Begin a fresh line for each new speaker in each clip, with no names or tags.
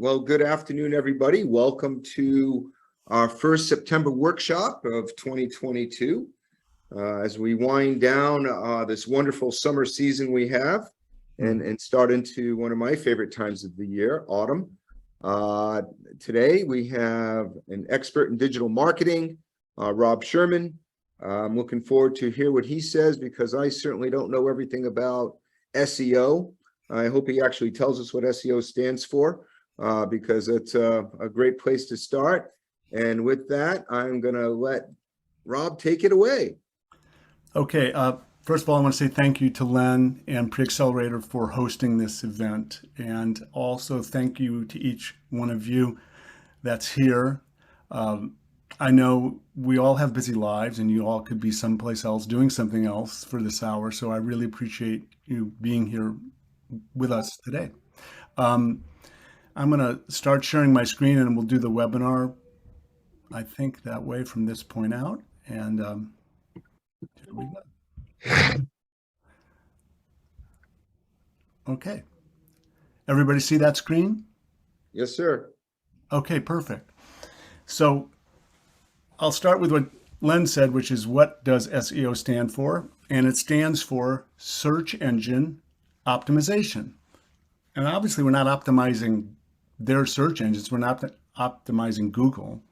Well, good afternoon, everybody. Welcome to our first September workshop of 2022. As we wind down this wonderful summer season we have and start into one of my favorite times of the year, autumn. Today we have an expert in digital marketing, Rob Sherman. I'm looking forward to hear what he says because I certainly don't know everything about SEO. I hope he actually tells us what SEO stands for. Because it's a great place to start. And with that, I'm going to let Rob take it away.
Okay. First of all, I want to say thank you to Len and Preccelerator for hosting this event. And also thank you to each one of you that's here. I know we all have busy lives and you all could be someplace else doing something else for this hour. So I really appreciate you being here with us today. I'm going to start sharing my screen and we'll do the webinar, I think, that way from this point out. And here we go. Okay. Everybody see that screen?
Yes, sir.
Okay, perfect. So I'll start with what Len said, which is what does SEO stand for? And it stands for search engine optimization. And obviously we're not optimizing their search engines. We're not optimizing Google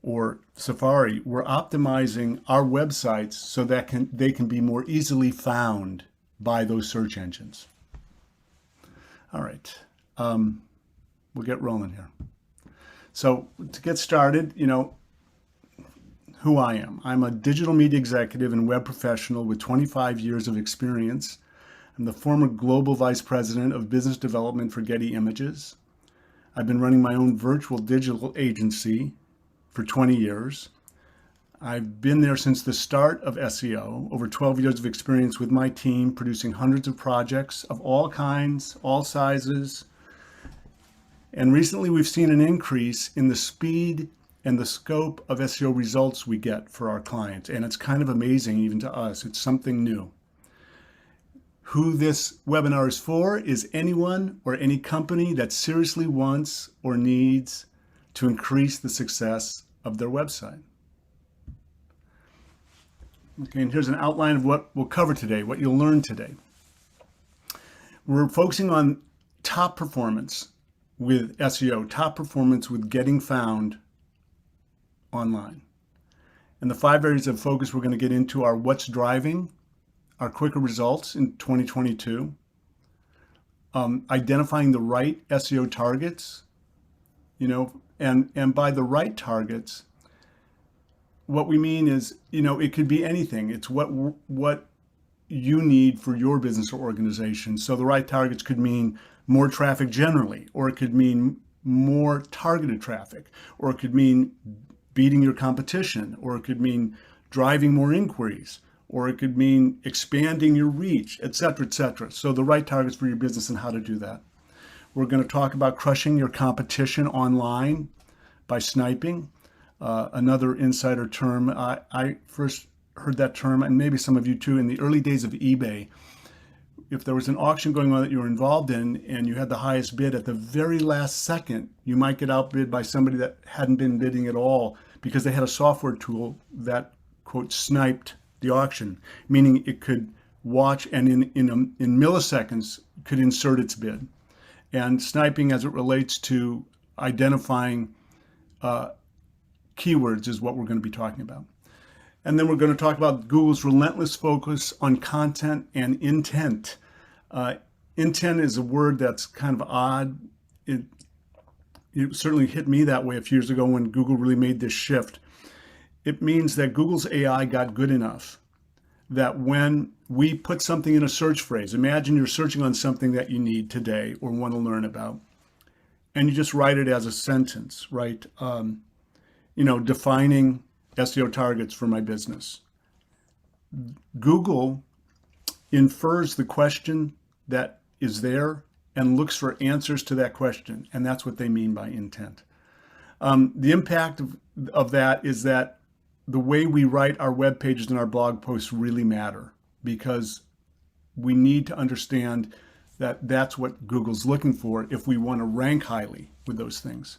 or Safari. We're optimizing our websites so that they can be more easily found by those search engines. All right, we'll get rolling here. So to get started, you know who I am. I'm a digital media executive and web professional with 25 years of experience. I'm the former global vice president of business development for Getty Images. I've been running my own virtual digital agency for 20 years. I've been there since the start of SEO, over 12 years of experience with my team, producing hundreds of projects of all kinds, all sizes. And recently we've seen an increase in the speed and the scope of SEO results we get for our clients. And it's kind of amazing even to us. It's something new. Who this webinar is for is anyone or any company that seriously wants or needs to increase the success of their website. Okay, and here's an outline of what we'll cover today, what you'll learn today. We're focusing on top performance with SEO, top performance with getting found online. And the 5 areas of focus we're going to get into are what's driving our quicker results in 2022, identifying the right SEO targets, and by the right targets, what we mean is, it could be anything. It's what you need for your business or organization. So the right targets could mean more traffic generally, or it could mean more targeted traffic, or it could mean beating your competition, or it could mean driving more inquiries, or it could mean expanding your reach, et cetera, et cetera. So the right targets for your business and how to do that. We're going to talk about crushing your competition online by sniping, another insider term. I first heard that term, and maybe some of you too, in the early days of eBay. If there was an auction going on that you were involved in and you had the highest bid, at the very last second, you might get outbid by somebody that hadn't been bidding at all because they had a software tool that, quote, sniped the auction, meaning it could watch and in milliseconds could insert its bid. And sniping as it relates to identifying keywords is what we're going to be talking about. And then we're going to talk about Google's relentless focus on content and intent. Intent is a word that's kind of odd. It certainly hit me that way a few years ago when Google really made this shift. It means that Google's AI got good enough that when we put something in a search phrase, imagine you're searching on something that you need today or want to learn about, and you just write it as a sentence, right? Defining SEO targets for my business. Google infers the question that is there and looks for answers to that question, and that's what they mean by intent. The impact of that is that the way we write our web pages and our blog posts really matter because we need to understand That's what Google's looking for if we want to rank highly with those things.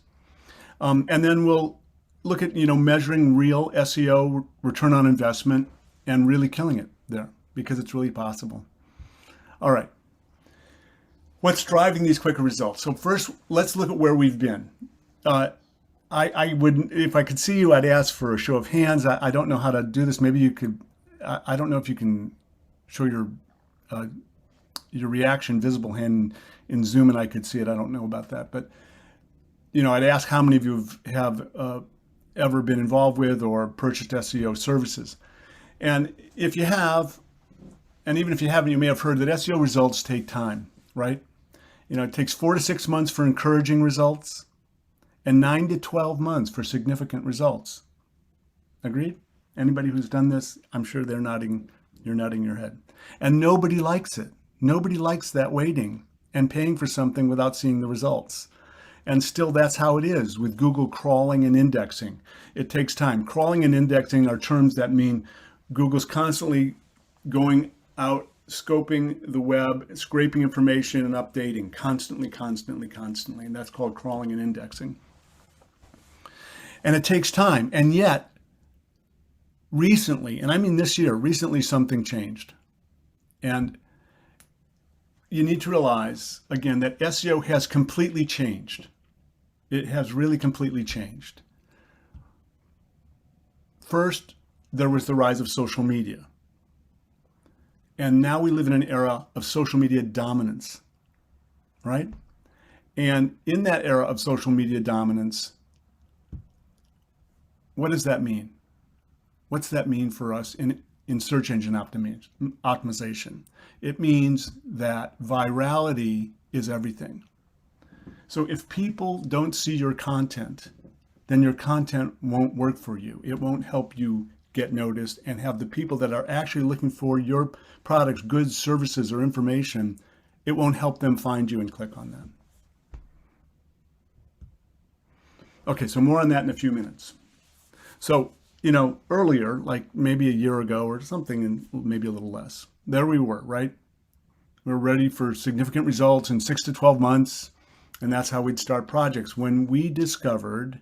And then we'll look at, measuring real SEO return on investment and really killing it there, because it's really possible. All right. What's driving these quicker results? So first, let's look at where we've been. I would, if I could see you, I'd ask for a show of hands. I don't know how to do this. Maybe you could. I don't know if you can show your reaction, visible hand in Zoom, and I could see it. I don't know about that, but I'd ask how many of you have ever been involved with or purchased SEO services, and if you have, and even if you haven't, you may have heard that SEO results take time, right? It takes 4 to 6 months for encouraging results, and 9 to 12 months for significant results. Agreed? Anybody who's done this, I'm sure you're nodding your head. And nobody likes it. Nobody likes that waiting and paying for something without seeing the results. And still, that's how it is with Google crawling and indexing. It takes time. Crawling and indexing are terms that mean Google's constantly going out, scoping the web, scraping information, and updating constantly. And that's called crawling and indexing. And it takes time. And yet, recently, and I mean this year, recently something changed. And you need to realize, again, that SEO has completely changed. It has really completely changed. First, there was the rise of social media. And now we live in an era of social media dominance, right? And in that era of social media dominance, what does that mean? What's that mean for us in search engine optimization? It means that virality is everything. So if people don't see your content, then your content won't work for you. It won't help you get noticed and have the people that are actually looking for your products, goods, services, or information, it won't help them find you and click on them. Okay, so more on that in a few minutes. So, earlier, like maybe a year ago or something, and maybe a little less, there we were, right? We're ready for significant results in 6 to 12 months, and that's how we'd start projects. When we discovered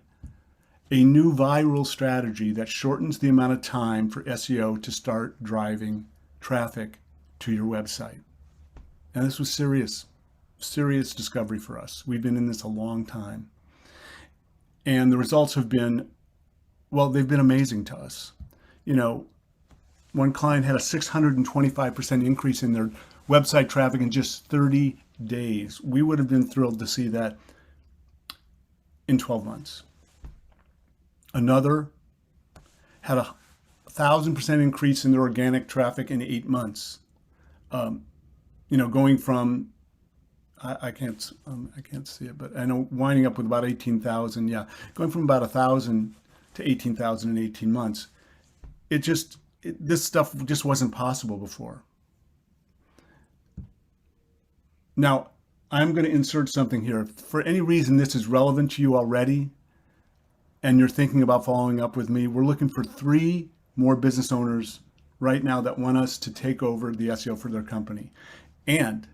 a new viral strategy that shortens the amount of time for SEO to start driving traffic to your website. And this was serious discovery for us. We've been in this a long time. And the results have been, well, they've been amazing to us. One client had a 625% increase in their website traffic in just 30 days. We would have been thrilled to see that in 12 months. Another had a 1,000% increase in their organic traffic in 8 months. Going from, I can't see it, but I know winding up with about 18,000. Yeah, going from about 1,000 to 18,000 in 18 months. This stuff just wasn't possible before. Now, I'm going to insert something here. If for any reason this is relevant to you already, and you're thinking about following up with me, we're looking for 3 more business owners right now that want us to take over the SEO for their company. And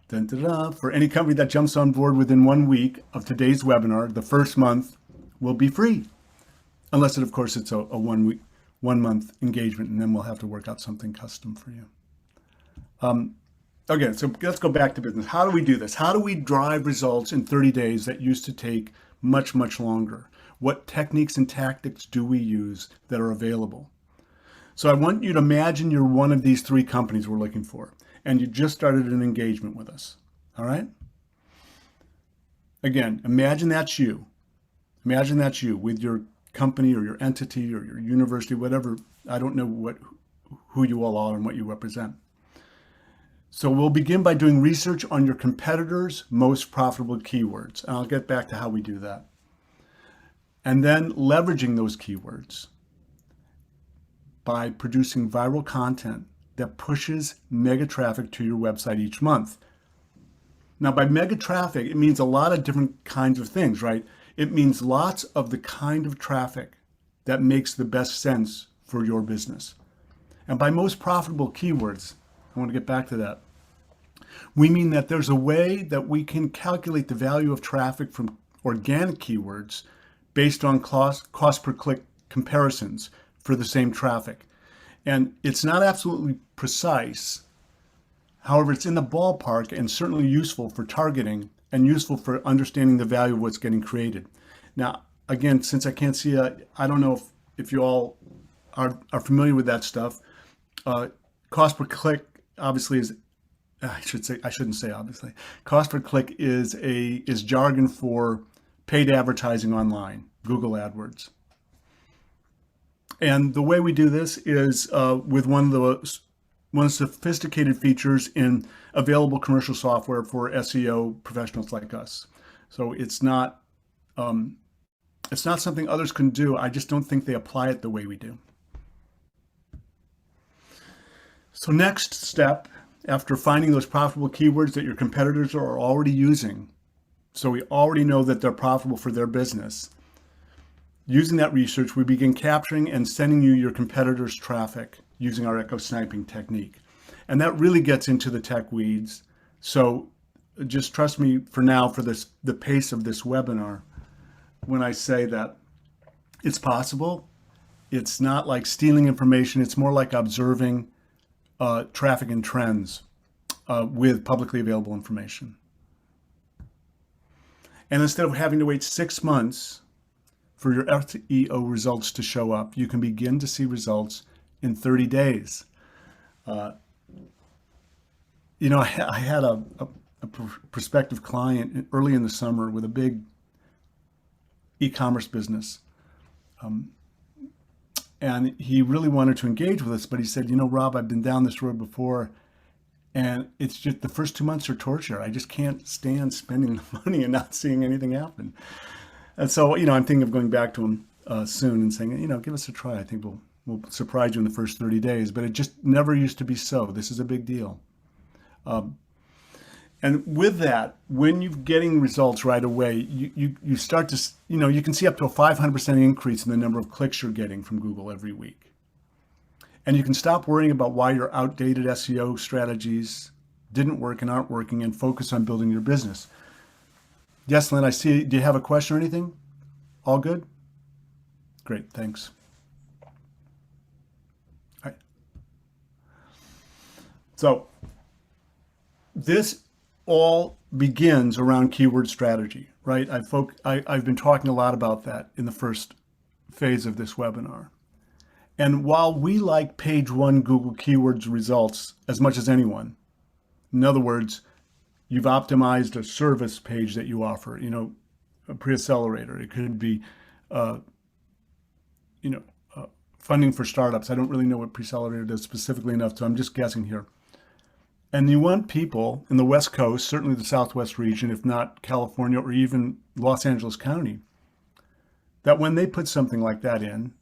for any company that jumps on board within 1 week of today's webinar, the first month will be free. Unless, of course, it's a 1 month engagement, and then we'll have to work out something custom for you. Okay, so let's go back to business. How do we do this? How do we drive results in 30 days that used to take much, much longer? What techniques and tactics do we use that are available? So I want you to imagine you're one of these 3 companies we're looking for, and you just started an engagement with us, all right? Again, imagine that's you. Imagine that's you with your company or your entity or your university, whatever. I don't know who you all are and what you represent. So we'll begin by doing research on your competitors' most profitable keywords. And I'll get back to how we do that. And then leveraging those keywords by producing viral content that pushes mega traffic to your website each month. Now, by mega traffic, it means a lot of different kinds of things, right? It means lots of the kind of traffic that makes the best sense for your business. And by most profitable keywords, I want to get back to that. We mean that there's a way that we can calculate the value of traffic from organic keywords based on cost per click comparisons for the same traffic. And it's not absolutely precise. However, it's in the ballpark and certainly useful for targeting and useful for understanding the value of what's getting created. Now, again, since I can't see, I don't know if you all are familiar with that stuff. Cost per click obviously is, I shouldn't say obviously. Cost per click is jargon for paid advertising online, Google AdWords. And the way we do this is with one of the sophisticated features in available commercial software for SEO professionals like us. So it's not something others can do. I just don't think they apply it the way we do. So next step, after finding those profitable keywords that your competitors are already using, so we already know that they're profitable for their business, using that research, we begin capturing and sending you your competitors' traffic using our echo sniping technique. And that really gets into the tech weeds. So just trust me for now, for the pace of this webinar, when I say that it's possible. It's not like stealing information. It's more like observing traffic and trends with publicly available information. And instead of having to wait 6 months for your SEO results to show up, you can begin to see results in 30 days. I had a prospective client early in the summer with a big e-commerce business. And he really wanted to engage with us, but he said, Rob, I've been down this road before, and it's just the first 2 months are torture. I just can't stand spending the money and not seeing anything happen. And so, I'm thinking of going back to him soon and saying, give us a try. I think we'll surprise you in the first 30 days, but it just never used to be so. This is a big deal. And with that, when you're getting results right away, you start to, you can see up to a 500% increase in the number of clicks you're getting from Google every week. And you can stop worrying about why your outdated SEO strategies didn't work and aren't working and focus on building your business. Yes, Lynn, I see. Do you have a question or anything? All good? Great, thanks. All right. So this all begins around keyword strategy, right? I've been talking a lot about that in the first phase of this webinar. And while we like page one Google keywords results as much as anyone, in other words, you've optimized a service page that you offer, a Preccelerator. It could be, funding for startups. I don't really know what Preccelerator does specifically enough, so I'm just guessing here. And you want people in the West Coast, certainly the Southwest region, if not California or even Los Angeles County, that when they put something like that in,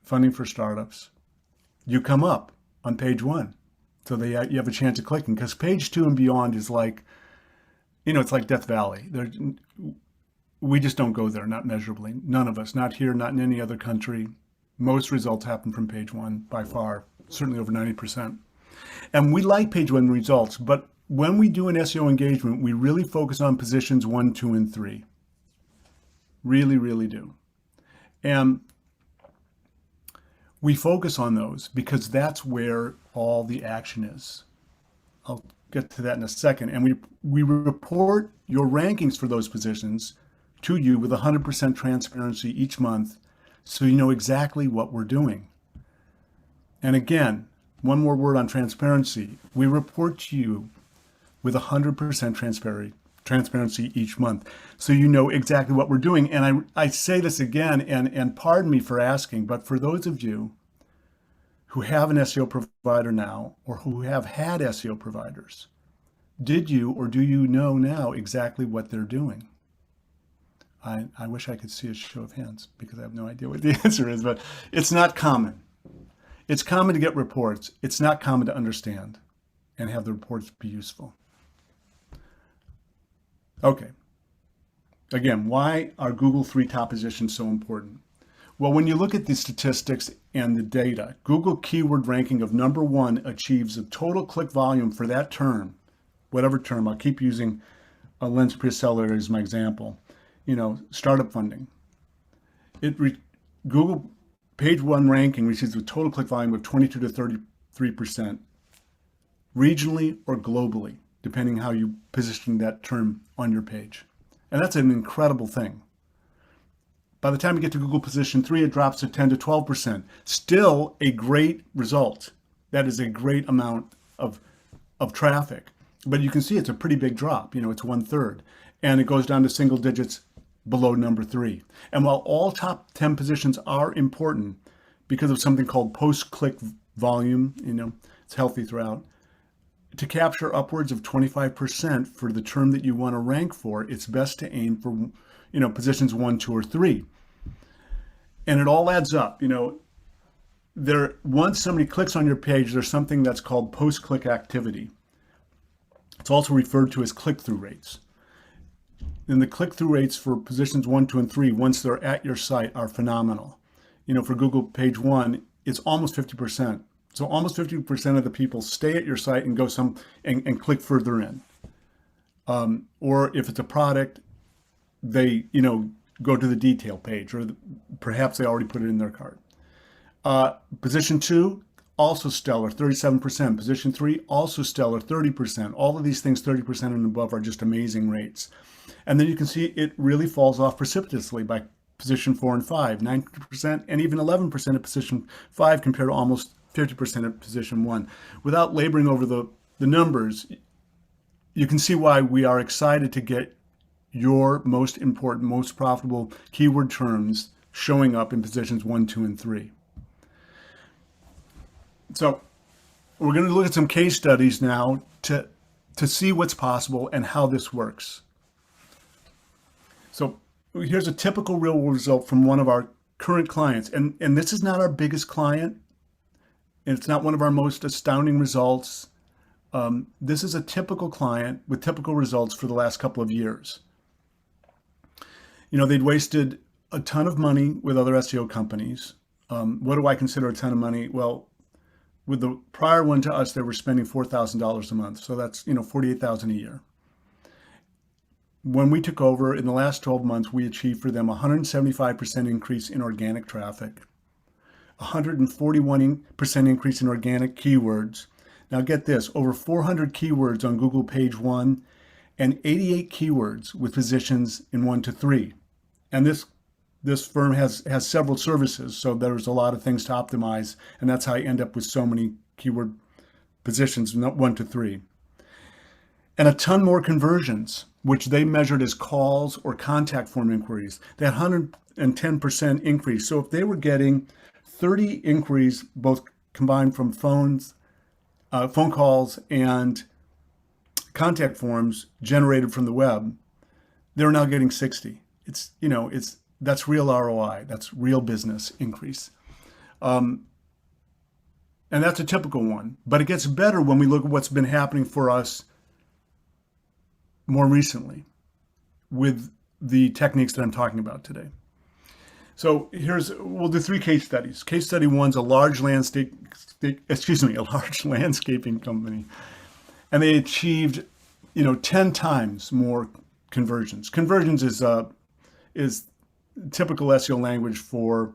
funding for startups, you come up on page one. So you have a chance of clicking, because page 2 and beyond is like, it's like Death Valley. We just don't go there, not measurably. None of us, not here, not in any other country. Most results happen from page 1 by far, certainly over 90%. And we like page 1 results, but when we do an SEO engagement, we really focus on positions 1, 2, and 3. Really, really do. And we focus on those because that's where all the action is. I'll get to that in a second. And we report your rankings for those positions to you with 100% transparency each month, so you know exactly what we're doing. And again, one more word on transparency. We report to you with 100% transparency each month, so you know exactly what we're doing. And I say this again, and pardon me for asking, but for those of you who have an SEO provider now, or who have had SEO providers, did you or do you know now exactly what they're doing? I wish I could see a show of hands, because I have no idea what the answer is, but it's not common. It's common to get reports. It's not common to understand and have the reports be useful. Okay. Again, why are Google 3 top positions so important? Well, when you look at the statistics and the data, Google keyword ranking of number 1 achieves a total click volume for that term, whatever term. I'll keep using a Lens Preccelerator as my example. Startup funding. Google page one ranking receives a total click volume of 22 to 33%, regionally or globally, depending how you position that term on your page. And that's an incredible thing. By the time you get to Google position 3, it drops to 10 to 12%. Still a great result. That is a great amount of traffic. But you can see it's a pretty big drop. It's 1/3. And it goes down to single digits below number 3. And while all top 10 positions are important because of something called post-click volume, it's healthy throughout, to capture upwards of 25% for the term that you want to rank for, it's best to aim for, positions 1, 2, or 3. And it all adds up. Once somebody clicks on your page, there's something that's called post-click activity. It's also referred to as click-through rates. And the click-through rates for positions 1, 2, and 3, once they're at your site, are phenomenal. For Google page 1, it's almost 50%. So almost 50% of the people stay at your site and go and click further in. Or if it's a product, they go to the detail page, or perhaps they already put it in their cart. Position 2, also stellar, 37%. Position 3, also stellar, 30%. All of these things, 30% and above, are just amazing rates. And then you can see it really falls off precipitously by position 4 and 5, 9%, and even 11% at position 5 compared to almost 50% at position 1. Without laboring over the numbers, you can see why we are excited to get your most important, most profitable keyword terms showing up in positions 1, 2, and 3. So we're going to look at some case studies now to see what's possible and how this works. So here's a typical real world result from one of our current clients. And this is not our biggest client. And it's not one of our most astounding results. This is a typical client with typical results for the last couple of years. They'd wasted a ton of money with other SEO companies. What do I consider a ton of money? Well, with the prior one to us, they were spending $4,000 a month. So that's, $48,000 a year. When we took over in the last 12 months, we achieved for them 175% increase in organic traffic, 141% increase in organic keywords. Now get this, over 400 keywords on Google page 1 and 88 keywords with positions in 1 to 3. And this firm has several services, so there's a lot of things to optimize, and that's how I end up with so many keyword positions, 1 to 3. And a ton more conversions, which they measured as calls or contact form inquiries. That 110% increase. So if they were getting 30 inquiries, both combined from phone calls and contact forms generated from the web, they're now getting 60. That's real ROI. That's real business increase. And that's a typical one. But it gets better when we look at what's been happening for us more recently with the techniques that I'm talking about today. So we'll do 3 case studies. Case study 1's a large landscaping company, and they achieved, 10 times more conversions. Conversions is typical SEO language for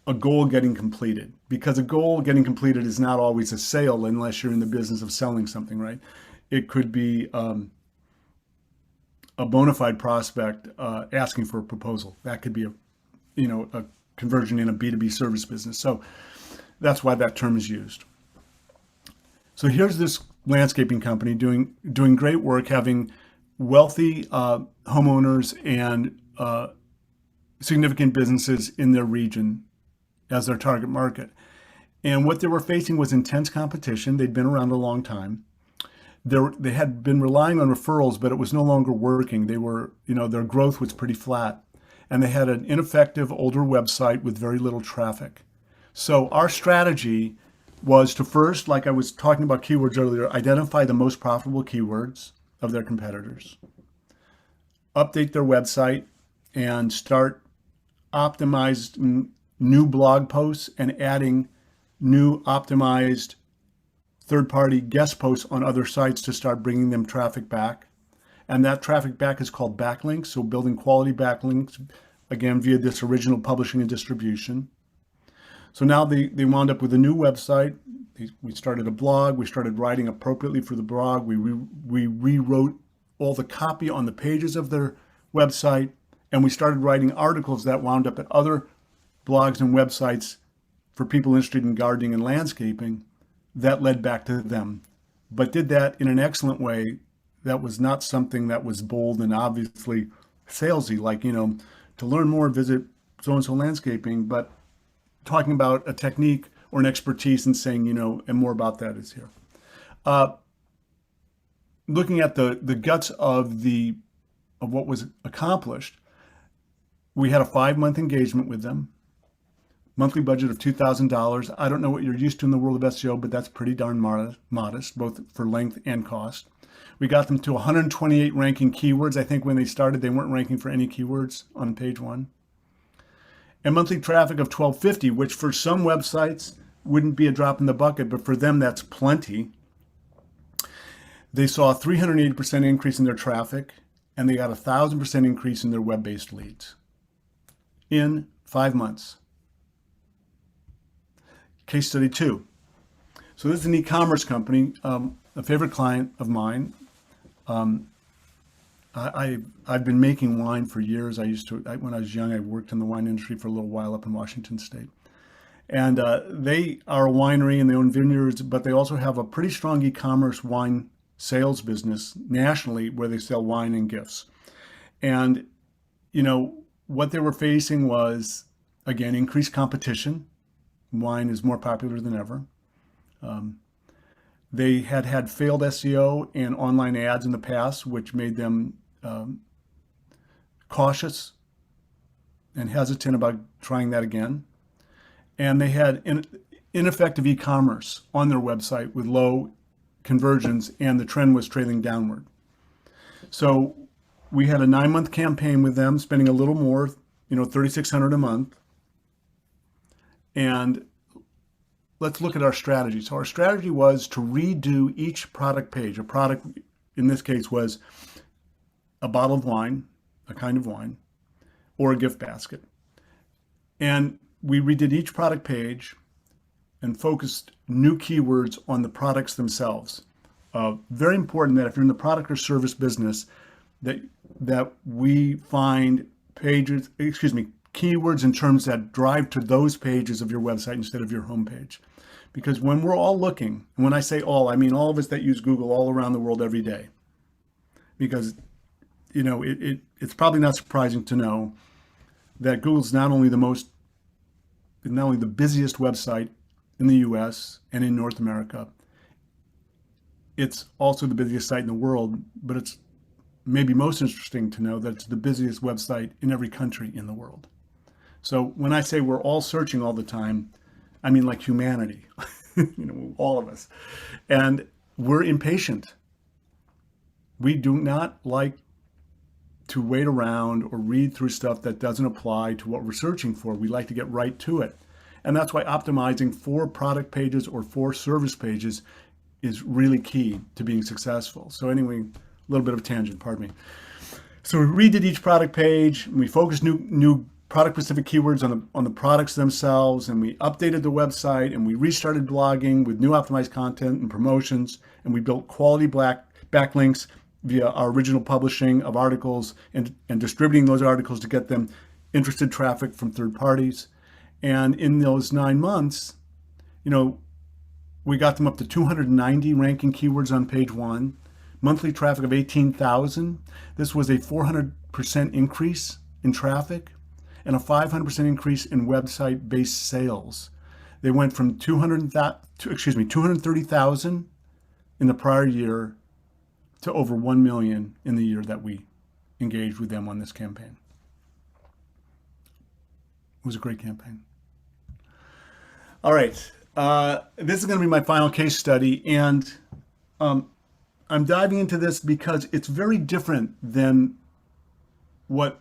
a goal getting completed, because a goal getting completed is not always a sale unless you're in the business of selling something, right? It could be a bona fide prospect asking for a proposal. That could be a conversion in a B2B service business. So that's why that term is used. So here's this landscaping company doing great work, having wealthy homeowners and significant businesses in their region as their target market. And what they were facing was intense competition. They'd been around a long time. They had been relying on referrals, but it was no longer working. They were, their growth was pretty flat. And they had an ineffective older website with very little traffic. So our strategy was to first, like I was talking about keywords earlier, identify the most profitable keywords of their competitors, update their website, and start optimized new blog posts and adding new optimized third-party guest posts on other sites to start bringing them traffic back. And that traffic back is called backlinks. So building quality backlinks, again, via this original publishing and distribution. So now they wound up with a new website. We started a blog. We started writing appropriately for the blog. We rewrote all the copy on the pages of their website. And we started writing articles that wound up at other blogs and websites for people interested in gardening and landscaping that led back to them, but did that in an excellent way. That was not something that was bold and obviously salesy, like, to learn more, visit so-and-so landscaping, but talking about a technique or an expertise and saying, and more about that is here. Looking at the guts of what was accomplished, we had a 5-month engagement with them. Monthly budget of $2,000. I don't know what you're used to in the world of SEO, but that's pretty darn modest, both for length and cost. We got them to 128 ranking keywords. I think when they started, they weren't ranking for any keywords on page 1. And monthly traffic of 1,250, which for some websites wouldn't be a drop in the bucket, but for them, that's plenty. They saw a 380% increase in their traffic, and they got a 1,000% increase in their web-based leads in 5 months. Case study 2. So this is an e-commerce company, a favorite client of mine. I've been making wine for years. When I was young, I worked in the wine industry for a little while up in Washington State. And they are a winery and they own vineyards, but they also have a pretty strong e-commerce wine sales business nationally where they sell wine and gifts. And, what they were facing was, again, increased competition. Wine is more popular than ever. They had failed SEO and online ads in the past, which made them cautious and hesitant about trying that again. And they had ineffective e-commerce on their website with low conversions, and the trend was trailing downward. So we had a 9-month campaign with them, spending a little more, $3,600 a month. And let's look at our strategy. So our strategy was to redo each product page. A product, in this case, was a bottle of wine, a kind of wine, or a gift basket. And we redid each product page and focused new keywords on the products themselves. Very important that if you're in the product or service business, that we find keywords and terms that drive to those pages of your website instead of your homepage. Because when we're all looking, and when I say all, I mean all of us that use Google all around the world every day. Because, it's probably not surprising to know that Google's not only the busiest website in the US and in North America, it's also the busiest site in the world, but it's maybe most interesting to know that it's the busiest website in every country in the world. So when I say we're all searching all the time, I mean like humanity, all of us. And we're impatient. We do not like to wait around or read through stuff that doesn't apply to what we're searching for. We like to get right to it. And that's why optimizing 4 product pages or 4 service pages is really key to being successful. So anyway, a little bit of a tangent, pardon me. So we redid each product page, and we focused new product-specific keywords on the products themselves, and we updated the website, and we restarted blogging with new optimized content and promotions, and we built quality backlinks via our original publishing of articles and distributing those articles to get them interested traffic from third parties. And in those 9 months, we got them up to 290 ranking keywords on page 1, monthly traffic of 18,000. This was a 400% increase in traffic and a 500% increase in website-based sales. They went from 230,000 in the prior year to over 1 million in the year that we engaged with them on this campaign. It was a great campaign. All right, this is going to be my final case study, and I'm diving into this because it's very different than what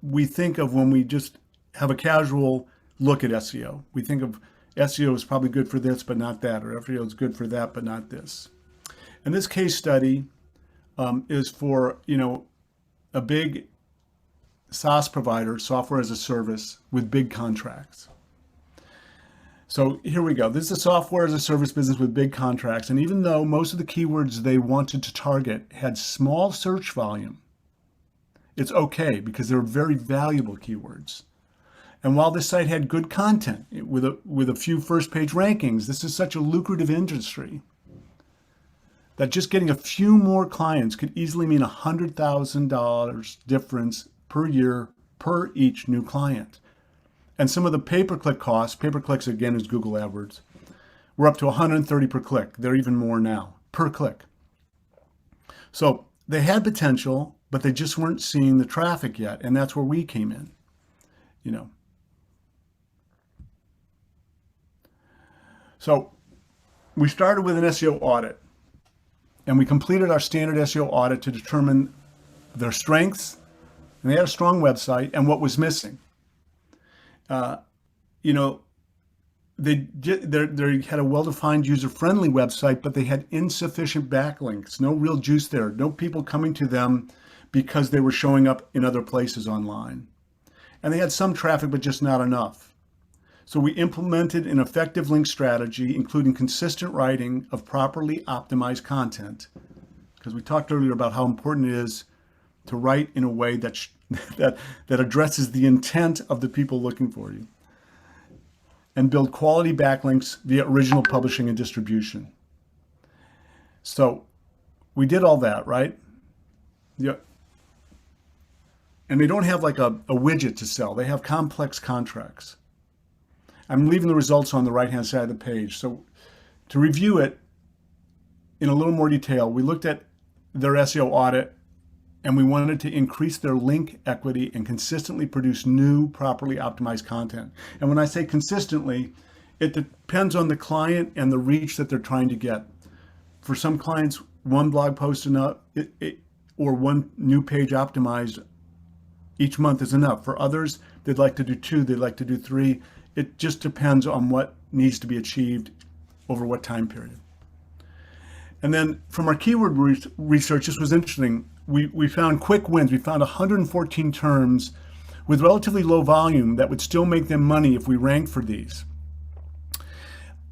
we think of when we just have a casual look at SEO. We think of SEO is probably good for this, but not that, or SEO is good for that, but not this. And this case study is for, a big SaaS provider, software as a service, with big contracts. So here we go. This is a software as a service business with big contracts. And even though most of the keywords they wanted to target had small search volume, it's okay because they're very valuable keywords. And while this site had good content with a few first page rankings, this is such a lucrative industry that just getting a few more clients could easily mean $100,000 difference per year per each new client. And some of the pay-per-click costs, pay-per-clicks again is Google AdWords, were up to $130 per click. They're even more now, per click. So they had potential, but they just weren't seeing the traffic yet. And that's where we came in, So we started with an SEO audit, and we completed our standard SEO audit to determine their strengths, and they had a strong website, and what was missing. They had a well-defined, user-friendly website, but they had insufficient backlinks, no real juice there, no people coming to them because they were showing up in other places online. And they had some traffic, but just not enough. So we implemented an effective link strategy, including consistent writing of properly optimized content, because we talked earlier about how important it is to write in a way that addresses the intent of the people looking for you, and build quality backlinks via original publishing and distribution. So we did all that, right? Yeah. And they don't have like a widget to sell. They have complex contracts. I'm leaving the results on the right-hand side of the page. So to review it in a little more detail, we looked at their SEO audit, and we wanted to increase their link equity and consistently produce new, properly optimized content. And when I say consistently, it depends on the client and the reach that they're trying to get. For some clients, one blog post enough, or one new page optimized each month is enough. For others, they'd like to do 2, they'd like to do 3. It just depends on what needs to be achieved over what time period. And then from our keyword research, this was interesting. We found quick wins. We found 114 terms with relatively low volume that would still make them money if we ranked for these.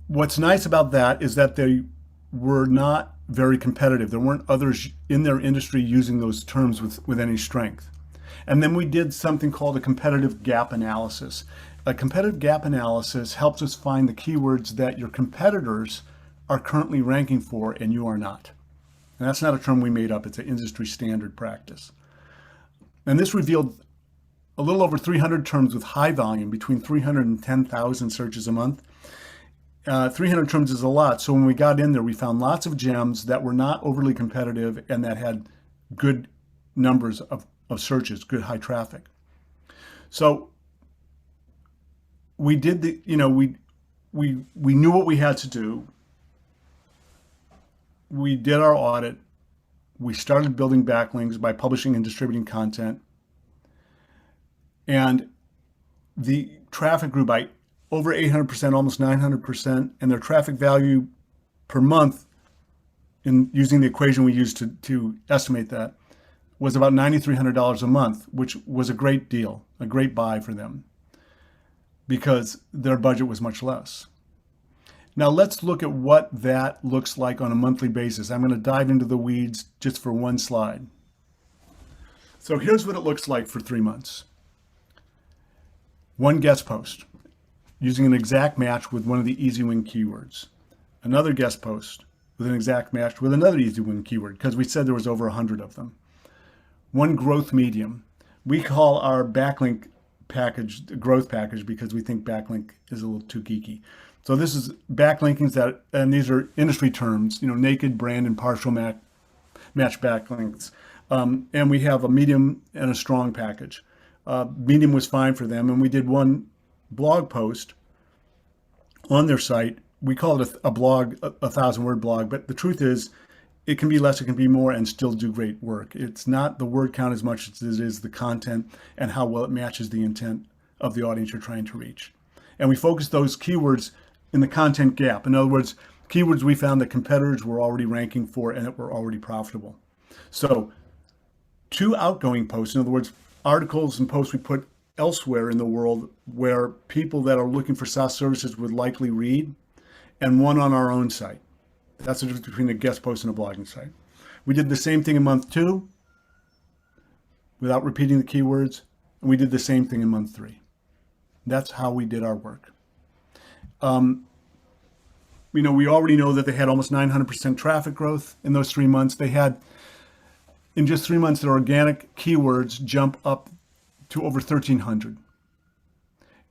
What's nice about that is that they were not very competitive. There weren't others in their industry using those terms with any strength. And then we did something called a competitive gap analysis. A competitive gap analysis helps us find the keywords that your competitors are currently ranking for and you are not. And that's not a term we made up, it's an industry standard practice. And this revealed a little over 300 terms with high volume, between 300 and 10,000 searches a month. 300 terms is a lot. So when we got in there, we found lots of gems that were not overly competitive and that had good numbers of searches, good high traffic. So we did we knew what we had to do. We did our audit. We started building backlinks by publishing and distributing content. And the traffic grew by over 800%, almost 900%. And their traffic value per month, in using the equation we used to estimate that, was about $9,300 a month, which was a great deal, a great buy for them, because their budget was much less. Now let's look at what that looks like on a monthly basis. I'm going to dive into the weeds just for one slide. So here's what it looks like for 3 months. One guest post using an exact match with one of the easy win keywords. Another guest post with an exact match with another easy win keyword, because we said there was over 100 of them. One growth medium. We call our backlink package the growth package because we think backlink is a little too geeky. So this is backlinkings and these are industry terms, naked, brand, and partial match backlinks. And we have a medium and a strong package. Medium was fine for them, and we did one blog post on their site. We call it a blog, a 1,000-word blog, but the truth is it can be less, it can be more, and still do great work. It's not the word count as much as it is the content and how well it matches the intent of the audience you're trying to reach. And we focus those keywords in the content gap. In other words, keywords we found that competitors were already ranking for and that were already profitable. So 2 outgoing posts, in other words, articles and posts we put elsewhere in the world where people that are looking for SaaS services would likely read, and 1 on our own site. That's the difference between a guest post and a blogging site. We did the same thing in month 2 without repeating the keywords, and we did the same thing in month 3. That's how we did our work. We already know that they had almost 900% traffic growth in those 3 months. They had, in just 3 months, their organic keywords jump up to over 1,300.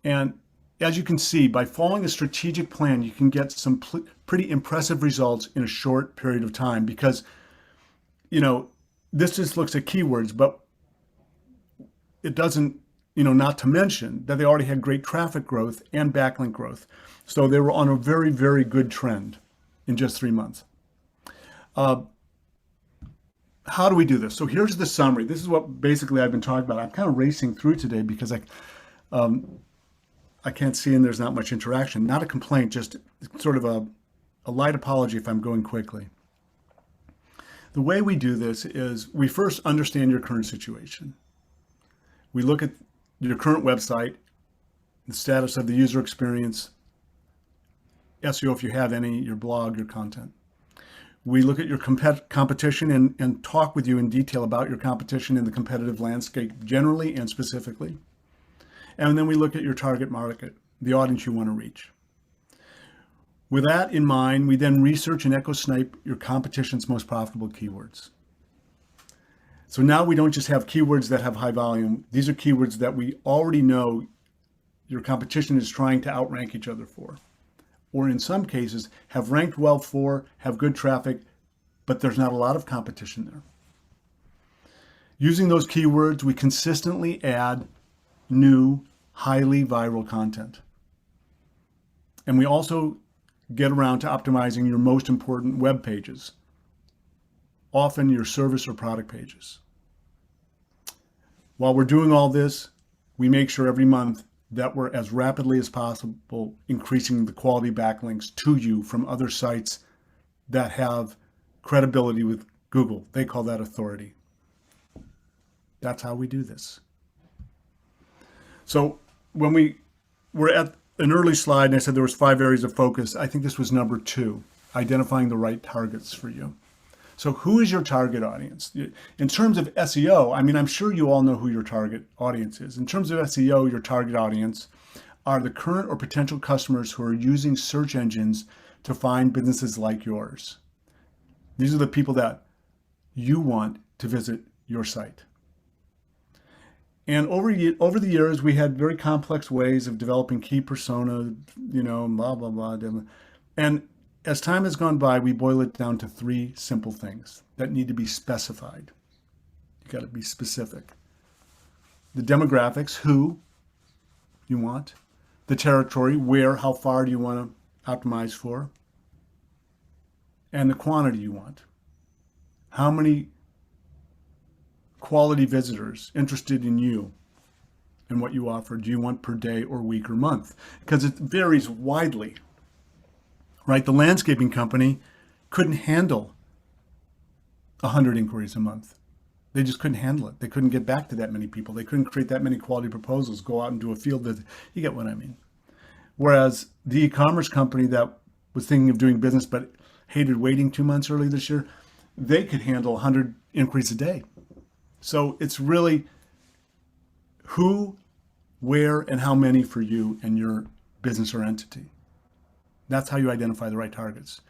And as you can see, by following a strategic plan, you can get some pretty impressive results in a short period of time because, this just looks at keywords, but it doesn't, not to mention that they already had great traffic growth and backlink growth. So they were on a very, very good trend in just 3 months. How do we do this? So here's the summary. This is what basically I've been talking about. I'm kind of racing through today because I can't see and there's not much interaction. Not a complaint, just sort of a light apology if I'm going quickly. The way we do this is we first understand your current situation. We look at your current website, the status of the user experience, SEO if you have any, your blog, your content. We look at your competition and talk with you in detail about your competition in the competitive landscape generally and specifically. And then we look at your target market, the audience you want to reach. With that in mind, we then research and echo snipe your competition's most profitable keywords. So now we don't just have keywords that have high volume. These are keywords that we already know your competition is trying to outrank each other for, or in some cases have ranked well for, have good traffic, but there's not a lot of competition there. Using those keywords, we consistently add new, highly viral content. And we also get around to optimizing your most important web pages, often your service or product pages. While we're doing all this, we make sure every month that we're as rapidly as possible increasing the quality backlinks to you from other sites that have credibility with Google. They call that authority. That's how we do this. So when we were at an early slide and I said there was 5 areas of focus, I think this was number 2, identifying the right targets for you. So who is your target audience? In terms of SEO, I'm sure you all know who your target audience is. In terms of SEO, your target audience are the current or potential customers who are using search engines to find businesses like yours. These are the people that you want to visit your site. And over the years, we had very complex ways of developing key persona, blah, blah, blah. And as time has gone by, we boil it down to 3 simple things that need to be specified. You got to be specific. The demographics, who you want. The territory, where, how far do you want to optimize for. And the quantity you want. How many quality visitors interested in you and what you offer do you want per day or week or month? Because it varies widely. Right? The landscaping company couldn't handle 100 inquiries a month. They just couldn't handle it. They couldn't get back to that many people. They couldn't create that many quality proposals, go out and do a field visit. You get what I mean. Whereas the e-commerce company that was thinking of doing business but hated waiting 2 months early this year, they could handle 100 inquiries a day. So it's really who, where, and how many for you and your business or entity. That's how you identify the right targets.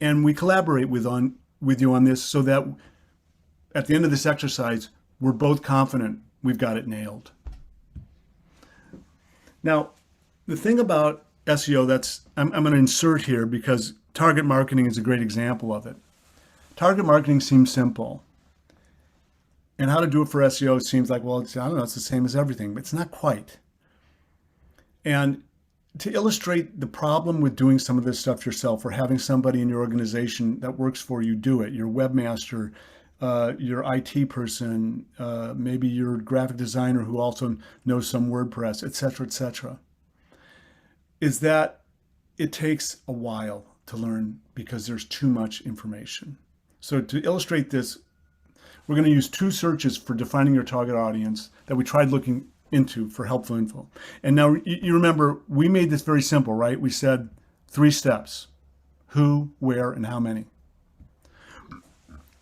And we collaborate with you on this so that at the end of this exercise, we're both confident we've got it nailed. Now, the thing about SEO I'm going to insert here because target marketing is a great example of it. Target marketing seems simple. And how to do it for SEO seems like, well, it's the same as everything, but it's not quite. And to illustrate the problem with doing some of this stuff yourself or having somebody in your organization that works for you do it, your webmaster, your IT person, maybe your graphic designer who also knows some WordPress, et cetera, is that it takes a while to learn because there's too much information. So to illustrate this, we're going to use two searches for defining your target audience that we tried looking into for helpful info. And now you remember, we made this very simple, right? We said 3 steps: who, where, and how many.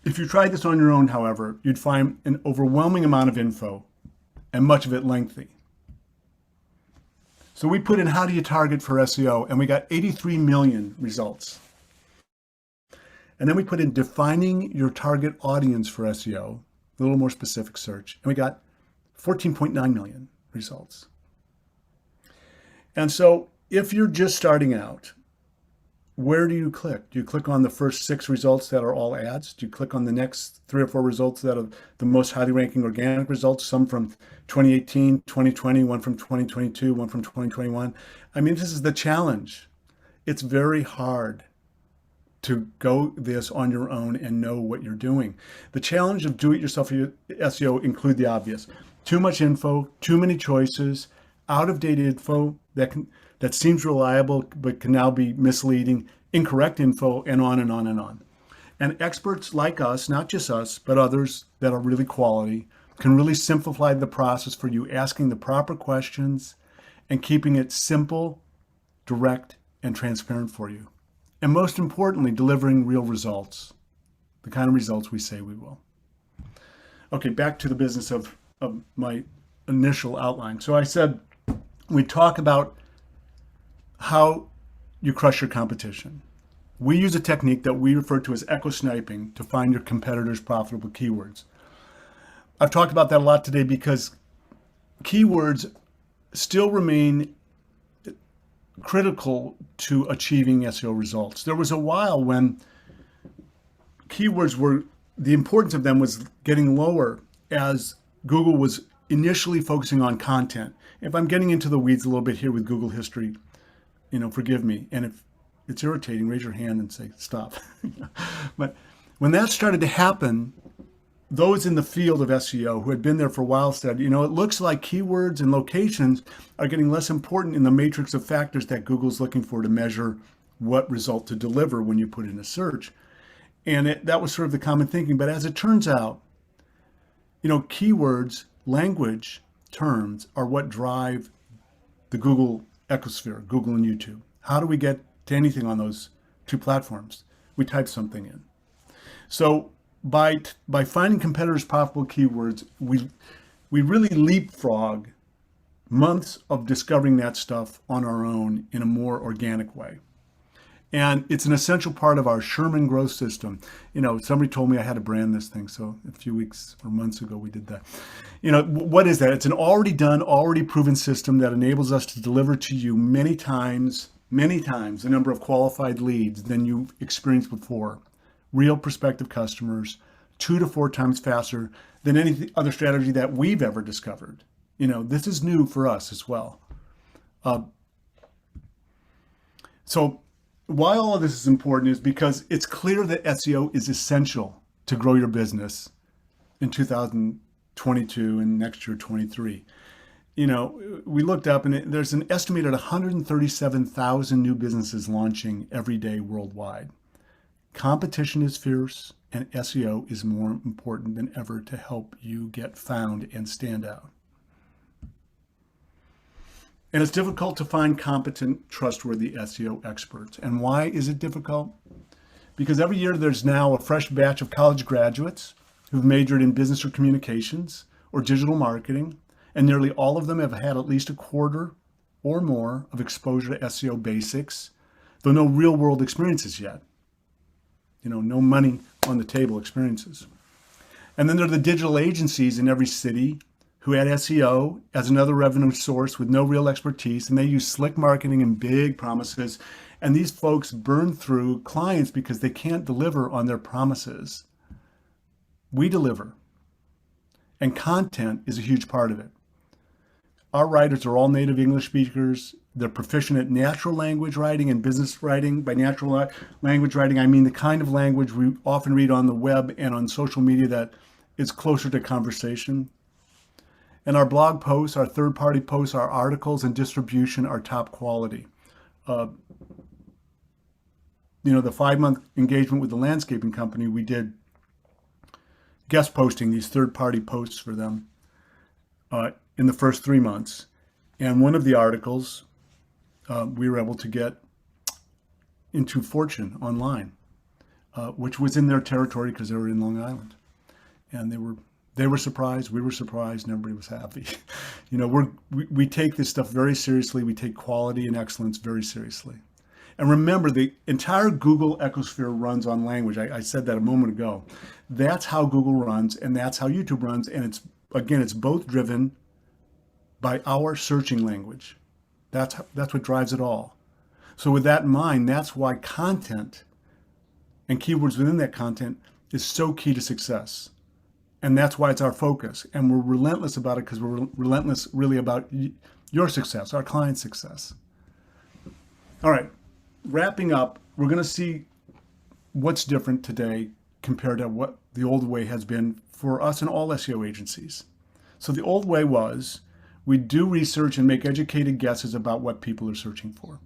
If you tried this on your own, however, you'd find an overwhelming amount of info and much of it lengthy. So we put in how do you target for SEO, and we got 83 million results. And then we put in defining your target audience for SEO, a little more specific search, and we got 14.9 million results. And so if you're just starting out, where do you click? Do you click on the first 6 results that are all ads? Do you click on the next 3 or 4 results that are the most highly ranking organic results, some from 2018, 2020, one from 2022, one from 2021? I mean, this is the challenge. It's very hard to go this on your own and know what you're doing. The challenge of do-it-yourself SEO include the obvious: too much info, too many choices, out-of-date info that seems reliable but can now be misleading, incorrect info, and on and on and on. And experts like us, not just us, but others that are really quality, can really simplify the process for you, asking the proper questions and keeping it simple, direct, and transparent for you. And most importantly, delivering real results, the kind of results we say we will. Okay, back to the business of my initial outline. So I said we talk about how you crush your competition. We use a technique that we refer to as echo sniping to find your competitors' profitable keywords. I've talked about that a lot today because keywords still remain critical to achieving SEO results. There was a while when keywords the importance of them was getting lower as Google was initially focusing on content. If I'm getting into the weeds a little bit here with Google history, forgive me. And if it's irritating, raise your hand and say, stop. But when that started to happen, those in the field of SEO who had been there for a while said, it looks like keywords and locations are getting less important in the matrix of factors that Google's looking for to measure what result to deliver when you put in a search. And that was sort of the common thinking. But as it turns out, keywords, language, terms are what drive the Google ecosphere, Google and YouTube. How do we get to anything on those 2 platforms? We type something in. So by finding competitors' profitable keywords, we really leapfrog months of discovering that stuff on our own in a more organic way. And it's an essential part of our Sherman growth system. Somebody told me I had to brand this thing. So a few weeks or months ago, we did that. What is that? It's an already done, already proven system that enables us to deliver to you many times the number of qualified leads than you've experienced before. Real prospective customers, 2 to 4 times faster than any other strategy that we've ever discovered. This is new for us as well. So why all of this is important is because it's clear that SEO is essential to grow your business in 2022 and next year, 23. We looked up and there's an estimated 137,000 new businesses launching every day worldwide. Competition is fierce, and SEO is more important than ever to help you get found and stand out. And it's difficult to find competent, trustworthy SEO experts. And why is it difficult? Because every year there's now a fresh batch of college graduates who've majored in business or communications or digital marketing, and nearly all of them have had at least a quarter or more of exposure to SEO basics, though no real-world experiences yet. No money on the table experiences. And then there are the digital agencies in every city who add SEO as another revenue source with no real expertise, and they use slick marketing and big promises. And these folks burn through clients because they can't deliver on their promises. We deliver. And content is a huge part of it. Our writers are all native English speakers. They're proficient at natural language writing and business writing. By natural language writing, I mean the kind of language we often read on the web and on social media that is closer to conversation. And our blog posts, our third-party posts, our articles and distribution are top quality. the 5-month engagement with the landscaping company, we did guest posting, these third-party posts for them in the first 3 months. And one of the articles we were able to get into Fortune online, which was in their territory because they were in Long Island. And they were surprised, we were surprised, and everybody was happy. We take this stuff very seriously. We take quality and excellence very seriously. And remember, the entire Google ecosphere runs on language. I said that a moment ago. That's how Google runs, and that's how YouTube runs. And it's both driven by our searching language. That's what drives it all. So with that in mind, that's why content and keywords within that content is so key to success. And that's why it's our focus. And we're relentless about it because we're relentless really about your success, our client's success. All right, wrapping up, we're going to see what's different today compared to what the old way has been for us and all SEO agencies. So the old way was we do research and make educated guesses about what people are searching for.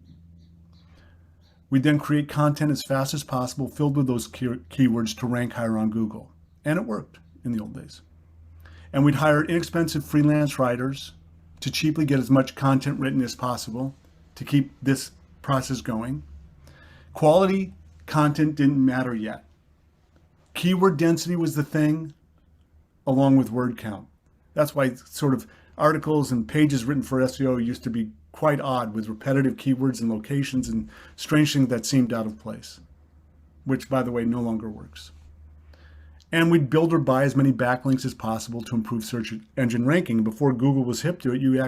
We then create content as fast as possible filled with those keywords to rank higher on Google. And it worked in the old days. And we'd hire inexpensive freelance writers to cheaply get as much content written as possible to keep this process going. Quality content didn't matter yet. Keyword density was the thing, along with word count. That's why sort of articles and pages written for SEO used to be quite odd with repetitive keywords and locations and strange things that seemed out of place, which, by the way, no longer works. And we'd build or buy as many backlinks as possible to improve search engine ranking. Before Google was hip to it, you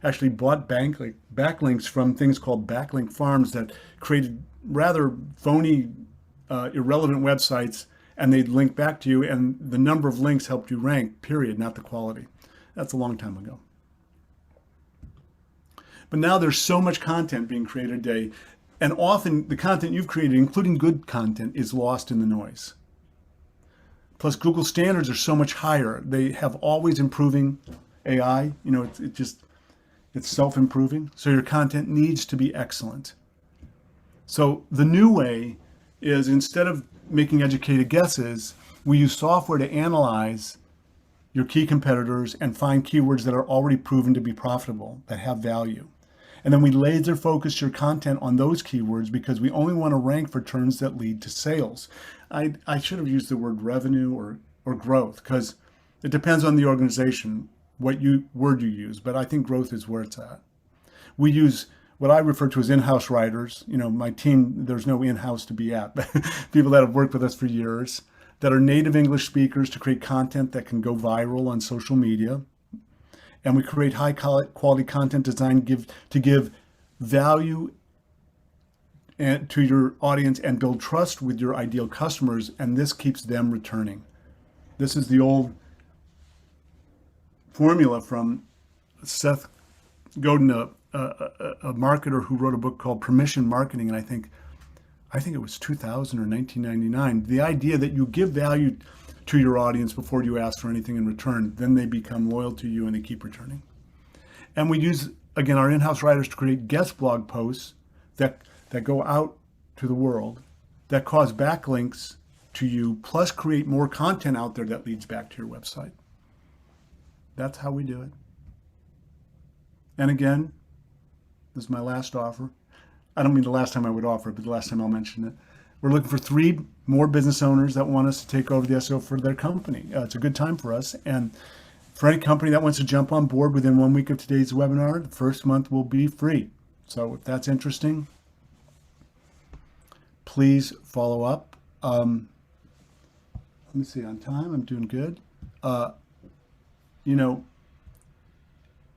actually bought backlinks from things called backlink farms that created rather phony, irrelevant websites, and they'd link back to you, and the number of links helped you rank, period, not the quality. That's a long time ago. But now there's so much content being created a day, and often the content you've created, including good content, is lost in the noise. Plus, Google standards are so much higher. They have always improving AI. It's self-improving. So your content needs to be excellent. So the new way is, instead of making educated guesses, we use software to analyze your key competitors and find keywords that are already proven to be profitable, that have value. And then we laser focus your content on those keywords because we only want to rank for terms that lead to sales. I should have used the word revenue or growth, because it depends on the organization what word you use, but I think growth is where it's at. We use what I refer to as in-house writers. My team, there's no in-house to be at, but people that have worked with us for years, that are native English speakers, to create content that can go viral on social media. And we create high quality content designed to give value to your audience and build trust with your ideal customers, and this keeps them returning. This is the old formula from Seth Godin, a marketer who wrote a book called Permission Marketing, and I think it was 2000 or 1999. The idea that you give value to your audience before you ask for anything in return, then they become loyal to you and they keep returning. And we use, again, our in-house writers to create guest blog posts that go out to the world, that cause backlinks to you, plus create more content out there that leads back to your website. That's how we do it. And again, this is my last offer. I don't mean the last time I would offer it, but the last time I'll mention it. We're looking for 3 more business owners that want us to take over the SEO for their company. It's a good time for us. And for any company that wants to jump on board within 1 week of today's webinar, the first month will be free. So if that's interesting, please follow up. Let me see, on time, I'm doing good.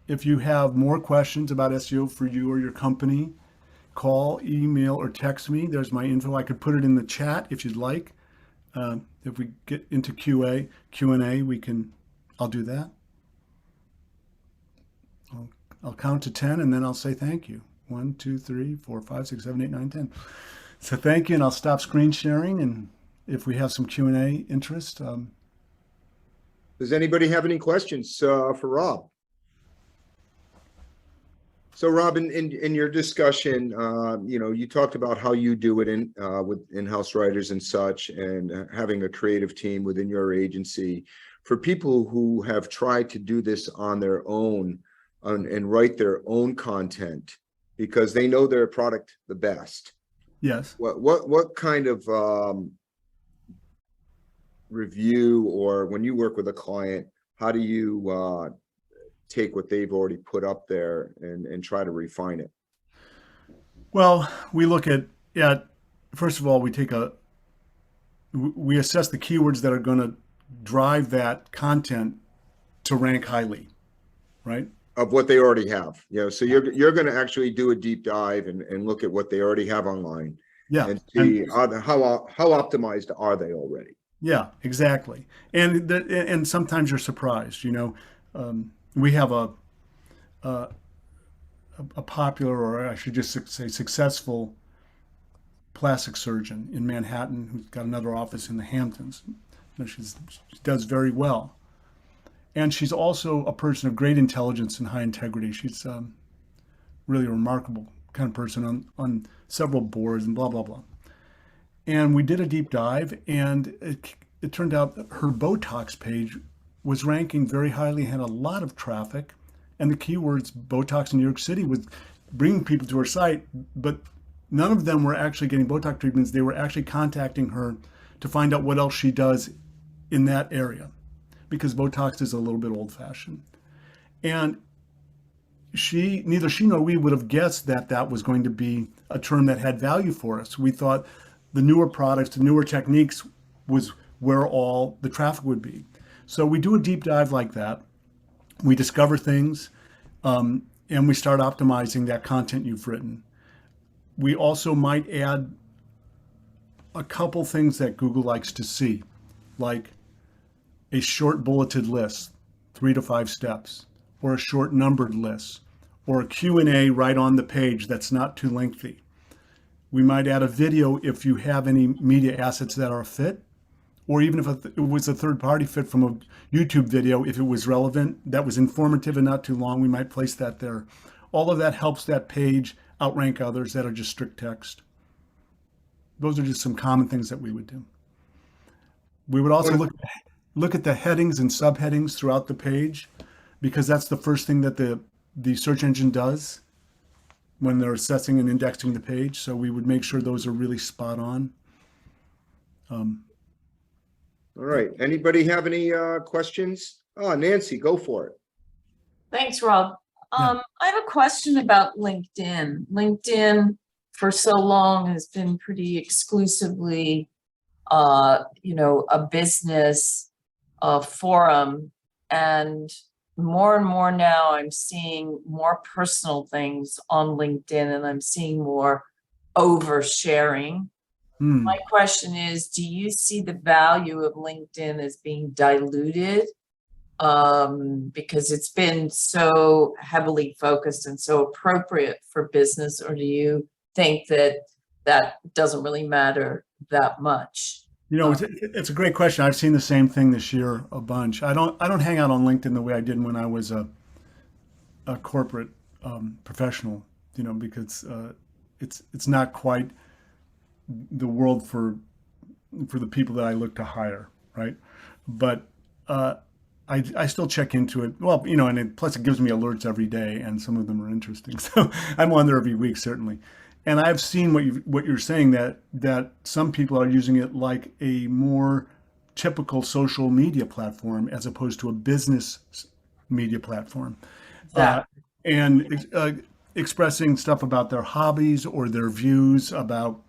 If you have more questions about SEO for you or your company, call, email, or text me. There's my info. I could put it in the chat if you'd like. If we get into Q&A, I'll do that. I'll count to 10 and then I'll say thank you. 1, 2, 3, 4, 5, 6, 7, 8, 9, 10. So thank you, and I'll stop screen sharing. And if we have some Q&A interest.
Does anybody have any questions for Rob? So Robin, in your discussion, you talked about how you do it with in-house writers and such, and having a creative team within your agency. For people who have tried to do this on their own and write their own content because they know their product the best,
Yes.
what kind of review, or when you work with a client, how do you take what they've already put up there and try to refine it?
Well, we look at first of all, we assess the keywords that are going to drive that content to rank highly, right?
Of what they already have, so you're going to actually do a deep dive and look at what they already have online
Yeah.
and see how optimized are they already.
Yeah, exactly. And sometimes you're surprised. We have a popular, or I should just say successful, plastic surgeon in Manhattan who's got another office in the Hamptons. She does very well, and she's also a person of great intelligence and high integrity. She's really a remarkable kind of person on several boards and blah blah blah. And we did a deep dive, and it turned out that her Botox page was ranking very highly, had a lot of traffic, and the keywords Botox in New York City was bringing people to her site, but none of them were actually getting Botox treatments. They were actually contacting her to find out what else she does in that area, because Botox is a little bit old-fashioned. And neither she nor we would have guessed that that was going to be a term that had value for us. We thought the newer products, the newer techniques was where all the traffic would be. So we do a deep dive like that. We discover things, and we start optimizing that content you've written. We also might add a couple things that Google likes to see, like a short bulleted list, 3 to 5 steps, or a short numbered list, or a Q&A right on the page that's not too lengthy. We might add a video if you have any media assets that are a fit, or even if it was a third-party fit from a YouTube video, if it was relevant, that was informative and not too long, we might place that there. All of that helps that page outrank others that are just strict text. Those are just some common things that we would do. We would also look at the headings and subheadings throughout the page, because that's the first thing that the search engine does when they're assessing and indexing the page. So we would make sure those are really spot on.
All right. Anybody have any questions? Oh, Nancy, go for it.
Thanks, Rob.
Yeah.
I have a question about LinkedIn. LinkedIn for so long has been pretty exclusively, a business forum, and more now I'm seeing more personal things on LinkedIn, and I'm seeing more oversharing. My question is, do you see the value of LinkedIn as being diluted because it's been so heavily focused and so appropriate for business, or do you think that that doesn't really matter that much?
It's a great question. I've seen the same thing this year a bunch. I don't hang out on LinkedIn the way I did when I was a corporate professional, because it's not quite the world for the people that I look to hire, right? But I still check into it. Well, and plus it gives me alerts every day, and some of them are interesting. So I'm on there every week, certainly. And I've seen what you're saying, that some people are using it like a more typical social media platform as opposed to a business media platform, and expressing stuff about their hobbies or their views about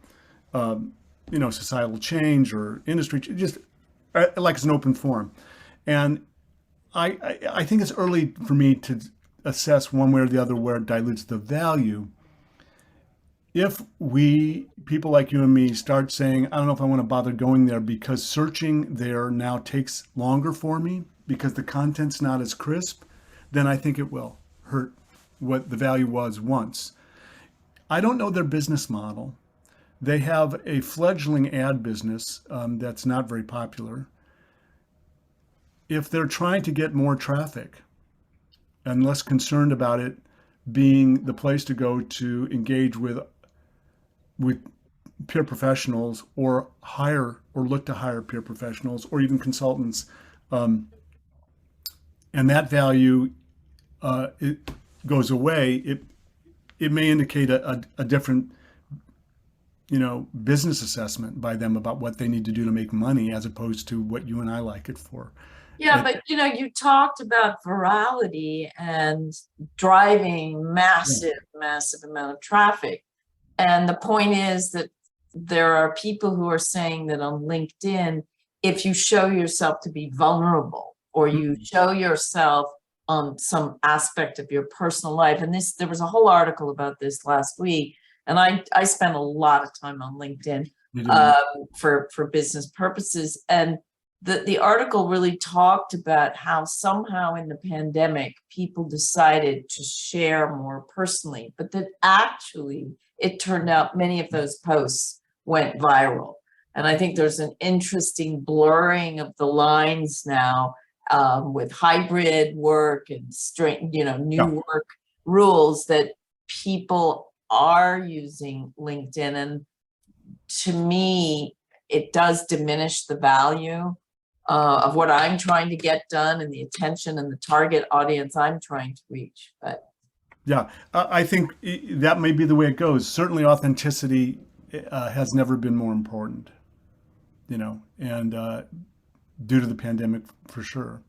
societal change or industry, just like it's an open forum. And I think it's early for me to assess one way or the other where it dilutes the value. If people like you and me, start saying, I don't know if I want to bother going there because searching there now takes longer for me because the content's not as crisp, then I think it will hurt what the value was once. I don't know their business model. They have a fledgling ad business that's not very popular. If they're trying to get more traffic and less concerned about it being the place to go to engage with peer professionals, or hire or look to hire peer professionals or even consultants. And that value, it goes away. It may indicate a different, business assessment by them about what they need to do to make money, as opposed to what you and I like it for.
Yeah, but you talked about virality and driving massive amount of traffic. And the point is that there are people who are saying that on LinkedIn, if you show yourself to be vulnerable, or you show yourself on some aspect of your personal life, and there was a whole article about this last week, and I spent a lot of time on LinkedIn for business purposes, and the article really talked about how somehow in the pandemic people decided to share more personally, but that actually it turned out many of those posts went viral. And I think there's an interesting blurring of the lines now, with hybrid work and new work rules, that people are using LinkedIn. And to me, it does diminish the value of what I'm trying to get done and the attention and the target audience I'm trying to reach. But
yeah, I think that may be the way it goes. Certainly authenticity has never been more important, and due to the pandemic, for sure.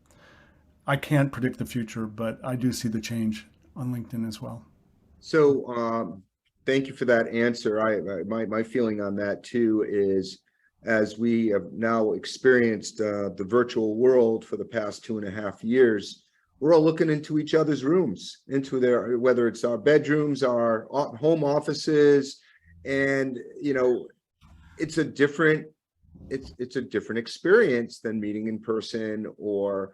I can't predict the future, but I do see the change on LinkedIn as well.
So thank you for that answer. My feeling on that too is, as we have now experienced the virtual world for the past 2.5 years, we're all looking into each other's rooms, into whether it's our bedrooms, our home offices, and it's a different experience than meeting in person. Or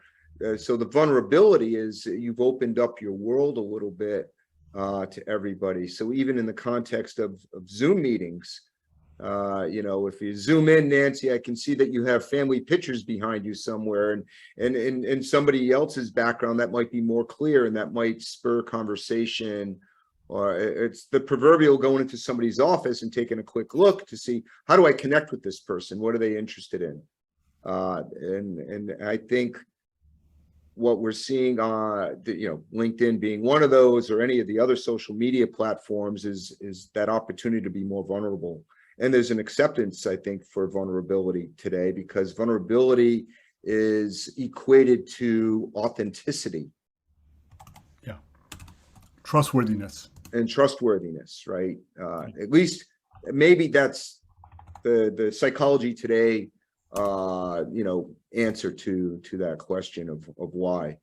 so the vulnerability is you've opened up your world a little bit to everybody. So even in the context of Zoom meetings, if you zoom in, Nancy, I can see that you have family pictures behind you somewhere, and somebody else's background that might be more clear, and that might spur conversation. Or it's the proverbial going into somebody's office and taking a quick look to see, how do I connect with this person? What are they interested in? And I think what we're seeing LinkedIn being one of those, or any of the other social media platforms, is that opportunity to be more vulnerable. And there's an acceptance, I think, for vulnerability today, because vulnerability is equated to authenticity.
Yeah. Trustworthiness.
And trustworthiness, right? At least maybe that's the psychology today, answer to that question of why.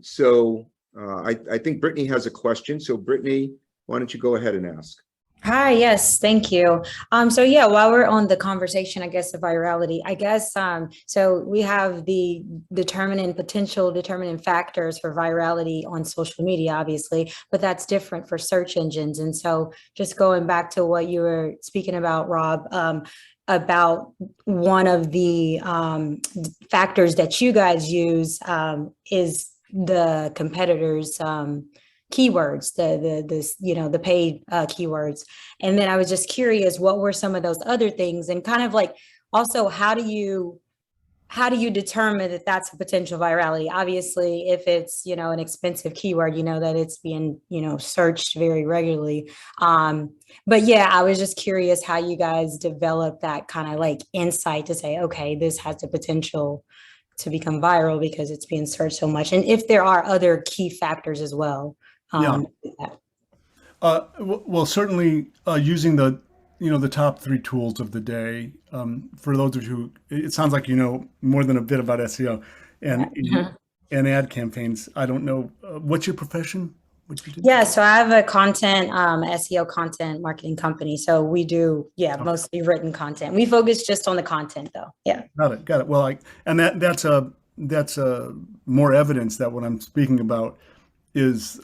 So I think Brittany has a question. So Brittany, why don't you go ahead and ask?
Hi, yes, thank you. So yeah, while we're on the conversation, I guess, of virality, so we have the determining factors for virality on social media, obviously, but that's different for search engines. And so just going back to what you were speaking about, Rob, about one of the factors that you guys use is the competitors' keywords, the paid keywords. And then I was just curious, what were some of those other things? And kind of like, also, how do you determine that that's a potential virality? Obviously, if it's, an expensive keyword, that it's being, searched very regularly. But yeah, I was just curious how you guys develop that kind of like insight to say, okay, this has the potential to become viral because it's being searched so much. And if there are other key factors as well.
Well, certainly using the top 3 tools of the day. For those of you, it sounds like more than a bit about SEO and ad campaigns. I don't know. What's your profession? What you do?
Yeah, so I have a SEO content marketing company. So we do, mostly written content. We focus just on the content, though. Yeah.
Got it. Well, that's more evidence that what I'm speaking about is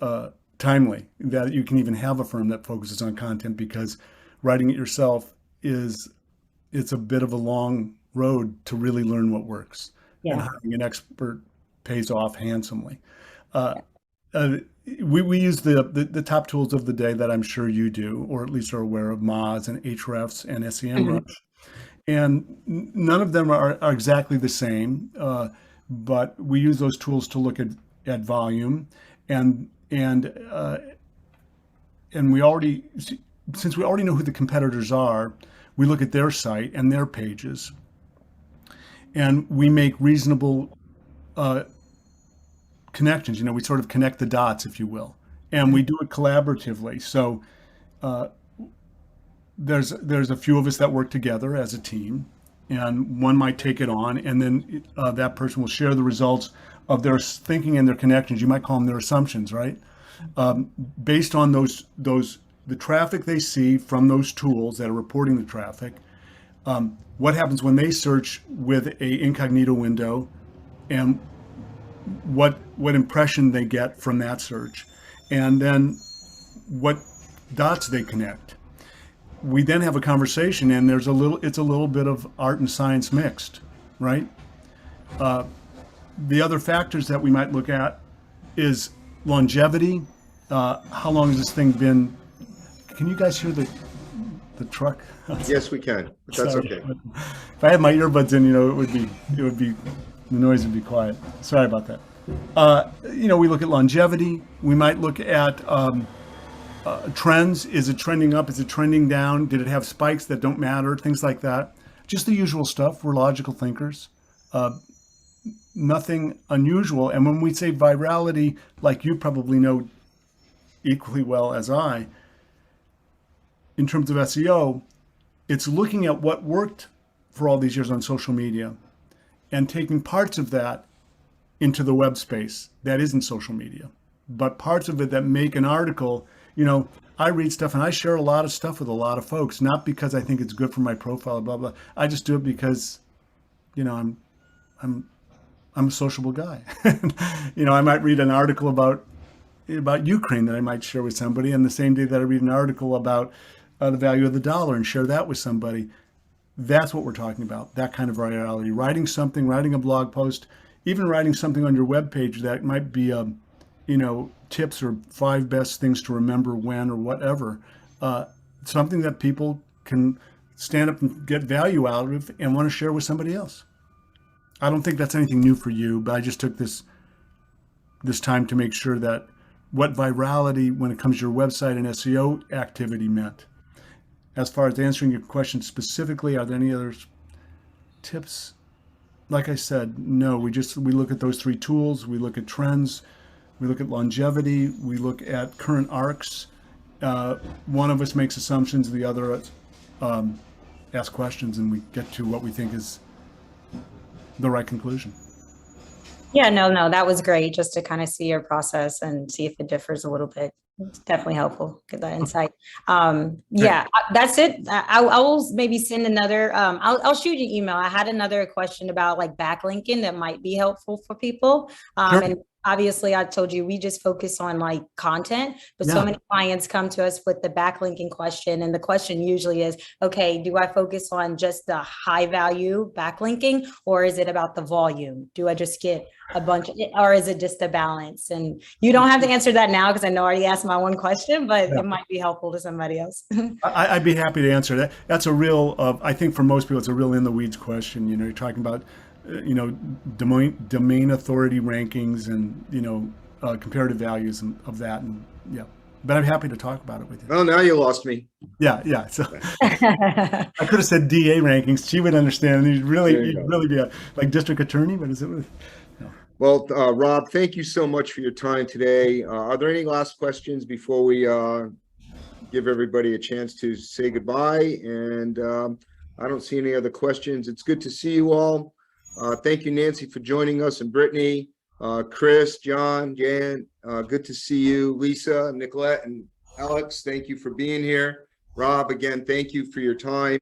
timely, that you can even have a firm that focuses on content, because writing it yourself it's a bit of a long road to really learn what works. And having an expert pays off handsomely. uh, we use the top tools of the day that I'm sure you do, or at least are aware of, Moz and Ahrefs and SEMrush. And none of them are exactly the same, but we use those tools to look at volume, and we already, since we already know who the competitors are, we look at their site and their pages, and we make reasonable connections. We sort of connect the dots, if you will, and we do it collaboratively. So there's a few of us that work together as a team, and one might take it on, and then that person will share the results of their thinking and their connections. You might call them their assumptions, right? Based on the traffic they see from those tools that are reporting the traffic. What happens when they search with a incognito window, and what impression they get from that search, and then what dots they connect. We then have a conversation, and it's a little bit of art and science mixed, right? The other factors that we might look at is longevity. How long has this thing been? Can you guys hear the truck?
Yes, we can, but that's
Sorry.
okay.
If I had my earbuds in, it would be the noise would be quiet. Sorry about that. We look at longevity. We might look at trends. Is it trending up? Is it trending down? Did it have spikes that don't matter? Things like that. Just the usual stuff. We're logical thinkers. Nothing unusual. And when we say virality, like you probably know equally well as I, in terms of SEO, it's looking at what worked for all these years on social media and taking parts of that into the web space that isn't social media, but parts of it that make an article. I read stuff and I share a lot of stuff with a lot of folks, not because I think it's good for my profile, blah, blah. I just do it because, I'm a sociable guy. I might read an article about Ukraine that I might share with somebody, and the same day that I read an article about the value of the dollar and share that with somebody. That's what we're talking about, that kind of virality. Writing a blog post, even writing something on your webpage that might be tips or 5 best things to remember when or whatever. Something that people can stand up and get value out of and want to share with somebody else. I don't think that's anything new for you, but I just took this time to make sure that what virality when it comes to your website and SEO activity meant. As far as answering your question specifically, are there any other tips? Like I said, no, we look at those 3 tools. We look at trends. We look at longevity. We look at current arcs. One of us makes assumptions. The other asks questions, and we get to what we think is the right conclusion.
Yeah, no, that was great, just to kind of see your process and see if it differs a little bit. It's definitely helpful, get that insight. That's it. I will maybe send another, I'll shoot you an email. I had another question about like backlinking that might be helpful for people.
Sure.
And obviously I told you, we just focus on like content, but so many clients come to us with the backlinking question. And the question usually is, okay, do I focus on just the high value backlinking, or is it about the volume? Do I just get a bunch, or is it just a balance? And you don't have to answer that now, because I know I already asked my one question, but it might be helpful to somebody else.
I'd be happy to answer that. That's a real, I think for most people, it's a real in the weeds question. You're talking about, domain authority rankings and, comparative values of that. And but I'm happy to talk about it with you.
Well, now you lost me.
Yeah. So I could have said DA rankings. She would understand. You'd really be a like district attorney, but is it? No.
Well, Rob, thank you so much for your time today. Are there any last questions before we give everybody a chance to say goodbye? And I don't see any other questions. It's good to see you all. Thank you, Nancy, for joining us, and Brittany, Chris, John, Jan, good to see you. Lisa, Nicolette, and Alex, thank you for being here. Rob, again, thank you for your time.